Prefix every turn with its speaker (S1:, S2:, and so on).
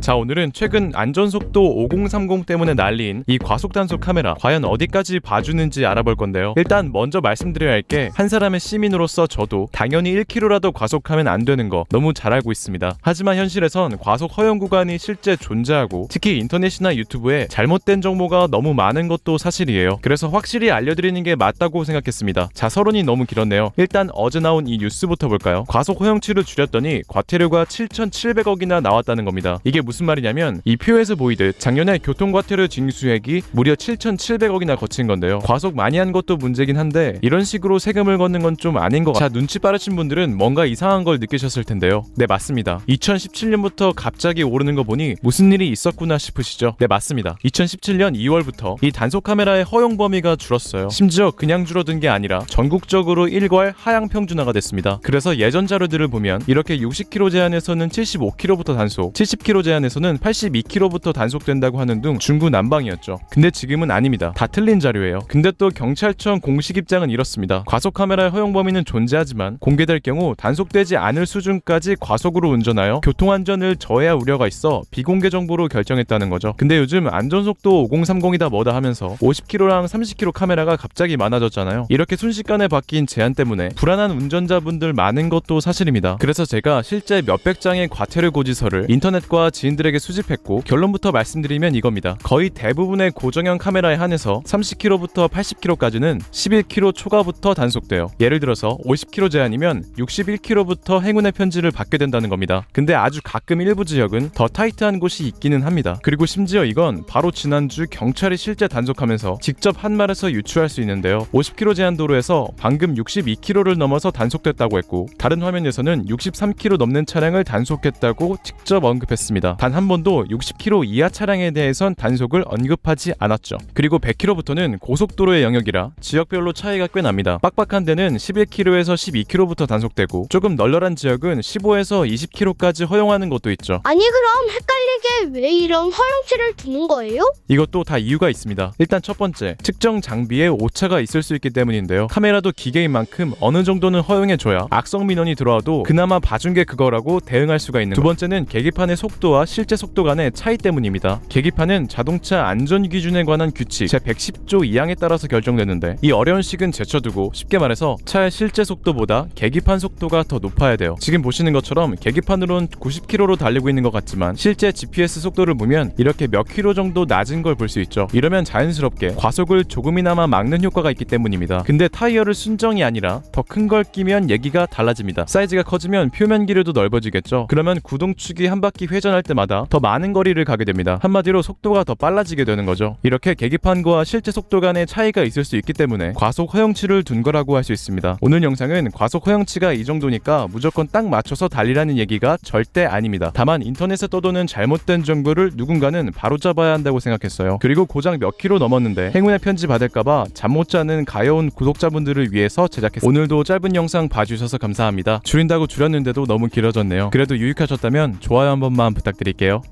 S1: 자, 오늘은 최근 안전속도 5030 때문에 난리인 이 과속단속 카메라 과연 어디까지 봐주는지 알아볼 건데요. 일단 먼저 말씀드려야 할 게 한 사람의 시민으로서 저도 당연히 1km라도 과속하면 안 되는 거 너무 잘 알고 있습니다. 하지만 현실에선 과속 허용 구간이 실제 존재하고 특히 인터넷이나 유튜브에 잘못된 정보가 너무 많은 것도 사실이에요. 그래서 확실히 알려드리는 게 맞다고 생각했습니다. 자, 서론이 너무 길었네요. 일단 어제 나온 이 뉴스부터 볼까요? 과속 허용치를 줄였더니 과태료가 7,700억이나 나왔다는 겁니다. 이게 무슨 말이냐면 이 표에서 보이듯 작년에 교통과태료 징수액이 무려 7,700억이나 거친 건데요. 과속 많이 한 것도 문제긴 한데 이런 식으로 세금을 걷는 건 좀 아닌 것 같아요. 자, 눈치 빠르신 분들은 뭔가 이상한 걸 느끼셨을 텐데요. 네, 맞습니다. 2017년부터 갑자기 오르는 거 보니 무슨 일이 있었구나 싶으시죠? 네, 맞습니다. 2017년 2월부터 이 단속 카메라의 허용 범위가 줄었어요. 심지어 그냥 줄어든 게 아니라 전국적으로 일괄 하향 평준화가 됐습니다. 그래서 예전 자료들을 보면 이렇게 60km 제한에서는 75km부터 단속, 70km 제한에서는 82km부터 단속된다고 하는 등 중구난방이었죠. 근데 지금은 아닙니다. 다 틀린 자료예요. 근데 또 경찰청 공식 입장은 이렇습니다. 과속 카메라의 허용 범위는 존재하지만 공개될 경우 단속되지 않을 수준까지 과속으로 운전하여 교통안전을 저해할 우려가 있어 비공개 정보로 결정했다는 거죠. 근데 요즘 안전속도 5030이다 뭐다 하면서 50km랑 30km 카메라가 갑자기 많아졌잖아요. 이렇게 순식간에 바뀐 제한 때문에 불안한 운전자분들 많은 것도 사실입니다. 그래서 제가 실제 몇백 장의 과태료 고지서를 인터넷과 지인들에게 수집했고 결론부터 말씀드리면 이겁니다. 거의 대부분의 고정형 카메라에 한해서 30km부터 80km까지는 11km 초과부터 단속돼요. 예를 들어서 50km 제한이면 61km부터 행운의 편지를 받게 된다는 겁니다. 근데 아주 가끔 일부 지역은 더 타이트한 곳이 있기는 합니다. 그리고 심지어 이건 바로 지난주 경찰이 실제 단속하면서 직접 한 말에서 유추할 수 있는데요. 50km 제한 도로에서 방금 62km를 넘어서 단속됐다고 했고 다른 화면에서는 63km 넘는 차량을 단속했다고 직접 언급했습니다. 단 한 번도 60km 이하 차량에 대해선 단속을 언급하지 않았죠. 그리고 100km부터는 고속도로의 영역이라 지역별로 차이가 꽤 납니다. 빡빡한 데는 11km에서 12km부터 단속되고 조금 널널한 지역은 15에서 20km까지 허용하는 곳도 있죠.
S2: 아니 그럼 헷갈리게 왜 이런 허용치를 두는 거예요?
S1: 이것도 다 이유가 있습니다. 일단 첫 번째, 특정 장비에 오차가 있을 수 있기 때문인데요. 카메라도 기계인 만큼 어느 정도는 허용해줘야 악성 민원이 들어와도 그나마 봐준 게 그거라고 대응할 수가 있는 두 번째는 계기판의 속도와 실제 속도 간의 차이 때문입니다. 계기판은 자동차 안전기준에 관한 규칙 제110조 2항에 따라서 결정되는데 이 어려운 식은 제쳐두고 쉽게 말해서 차의 실제 속도보다 계기판 속도가 더 높아야 돼요. 지금 보시는 것처럼 계기판으론 90km로 달리고 있는 것 같지만 실제 GPS 속도를 보면 이렇게 몇 킬로 정도 낮은 걸 볼 수 있죠. 이러면 자연스럽게 과속을 조금이나마 막는 효과가 있기 때문입니다. 근데 타이어를 순정이 아니라 더 큰 걸 끼면 얘기가 달라집니다. 사이즈가 커지면 표면 길이도 넓어지겠죠. 그러면 구동축이 한 바퀴 회전할 때마다 더 많은 거리를 가게 됩니다. 한마디로 속도가 더 빨라지게 되는 거죠. 이렇게 계기판과 실제 속도 간의 차이가 있을 수 있기 때문에 과속 허용치를 둔 거라고 할 수 있습니다. 오늘 영상은 과속 허용치가 이 정도니까 무조건 딱 맞춰서 달리라는 얘기가 절대 아닙니다. 다만 인터넷에 떠도는 잘못된 정보를 누군가는 바로잡아야 한다고 생각했어요. 그리고 고작 몇 킬로 넘었는데 행운의 편지 받을까봐 잠 못 자는 가여운 구독자분들을 위해서 제작했습니다. 오늘도 짧은 영상 봐주셔서 감사합니다. 줄인다고 줄였는데도 너무 길어졌네요. 그래도 유익하셨다면 좋아요 한 번만 부탁드릴게요.